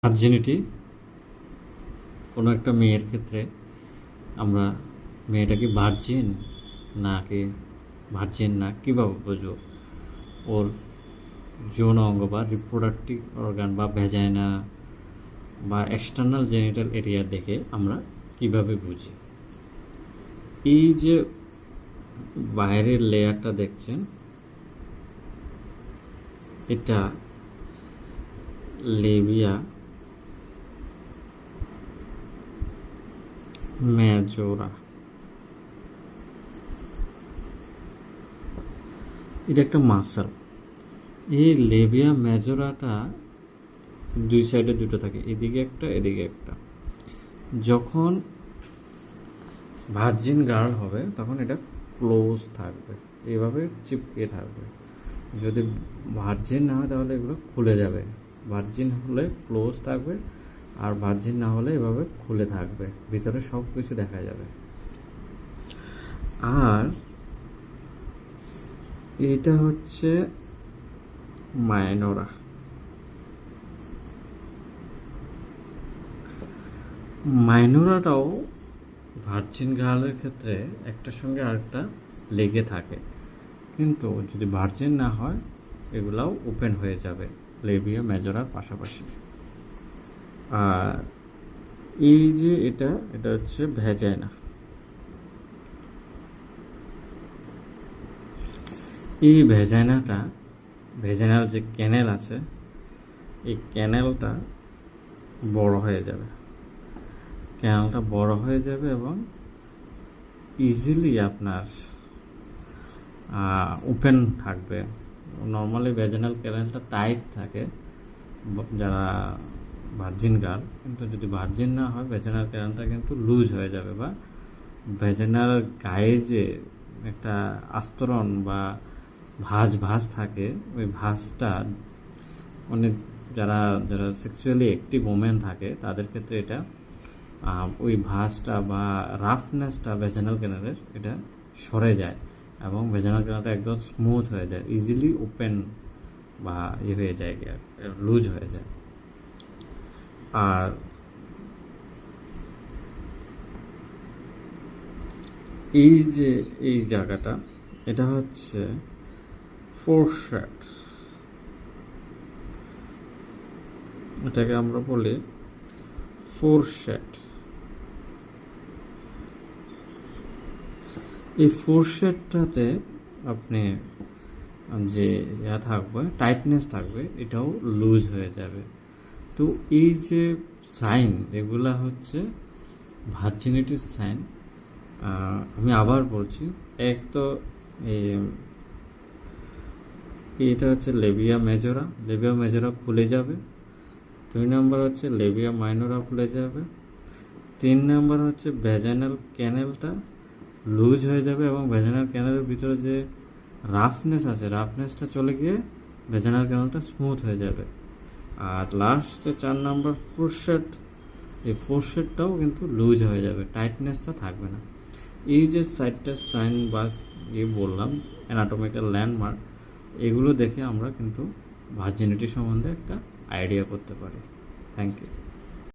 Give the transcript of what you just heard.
Virginity কোনো একটা মেয়ের ক্ষেত্রে আমরা মেয়েটা কি ভার্জিন নাকি ভার্জিন না কীভাবে বুঝবো? ওর যৌন অঙ্গ বা রিপ্রোডাক্টিভ অর্গান বা ভ্যাজাইনা বা এক্সটার্নাল জেনিটাল এরিয়া দেখে আমরা কিভাবে বুঝি? এই যে বাইরের লেয়ারটা দেখছেন, এটা লেবিয়া মেজোরা। এটা একটা মাসল। এই লেবিয়া মেজোরাটা দুই সাইডে দুটো থাকে, এদিকে একটা এদিকে একটা। যখন ভার্জিন গার্ল হবে তখন এটা ক্লোজ থাকবে, এইভাবে চিপকে থাকবে। যদি ভার্জিন না হয় তাহলে এগুলো খুলে যাবে। ভার্জিন হলে ক্লোজ থাকবে, আর ভার্জিন না হলে এভাবে খুলে থাকবে, ভিতরে সব কিছু দেখা যাবে। আর এটা হচ্ছে মাইনোরা। মাইনোরাটাও ভার্জিন গার্লের ক্ষেত্রে একটার সঙ্গে আরেকটা লেগে থাকে, কিন্তু যদি ভার্জিন না হয় এগুলাও ওপেন হয়ে যাবে লেবিয়া মেজরার পাশাপাশি। আর এই যে এটা হচ্ছে ভ্যাজাইনা। এই ভ্যাজাইনার যে ক্যানেল আছে, এই ক্যানেলটা বড় হয়ে যাবে। ক্যানেলটা বড় হয়ে যাবে এবং ইজিলি আপনার ওপেন থাকবে। নর্মালি ভ্যাজাইনাল ক্যানেলটা টাইট থাকে যারা ভার্জিন গার্ল, কিন্তু যদি ভার্জিন না হয় ভ্যাজাইনাল ক্যানেলটা কিন্তু লুজ হয়ে যাবে, বা ভ্যাজাইনাল গায়ে যে একটা আস্তরণ বা ভাঁজ থাকে, ওই ভাঁজটা অনেক যারা সেক্সুয়ালি অ্যাক্টিভ ওমেন থাকে তাদের ক্ষেত্রে এটা ওই ভাঁজটা বা রাফনেসটা ভ্যাজাইনাল ক্যানেলের এটা সরে যায় এবং ভ্যাজাইনাল ক্যানেলটা একদম স্মুথ হয়ে যায়, ইজিলি ওপেন বা হয়ে যায়, লুজ হয়ে যায়। আর এই যে এই জায়গাটা, এটা হচ্ছে ফোরশেড। এটাকে আমরা বলি ফোরশেড। এই ফোরশেডটাতে আপনি যে থাকবে, টাইটনেস থাকবে, এটাও লুজ হয়ে যাবে। তো এই যে সাইন, এগুলা হচ্ছে ভার্জিনিটির সাইন। আমি আবার বলছি, এক তো এটা হচ্ছে লেবিয়া মেজোরা খুলে যাবে। 2 নম্বর হচ্ছে লেবিয়া মাইনোরা খুলে যাবে। 3 নম্বর হচ্ছে ভ্যাজাইনাল ক্যানেলটা লুজ হয়ে যাবে এবং ভ্যাজাইনাল ক্যানেলের ভিতরে যে রাফনেস আছে, রাফনেসটা চলে গিয়ে ভ্যাজাইনাল ক্যানেলটা স্মুথ হয়ে যাবে। আর লাস্টে 4 নম্বর ফোরশেড, এই ফোরশেডটাও কিন্তু লুজ হয়ে যাবে, টাইটনেসটা থাকবে না। এই যে 4টা সাইন বা বললাম অ্যানাটমিক্যাল ল্যান্ডমার্ক, এগুলো দেখে আমরা কিন্তু ভার্জিনিটি সম্বন্ধে একটা আইডিয়া করতে পারি। Thank you.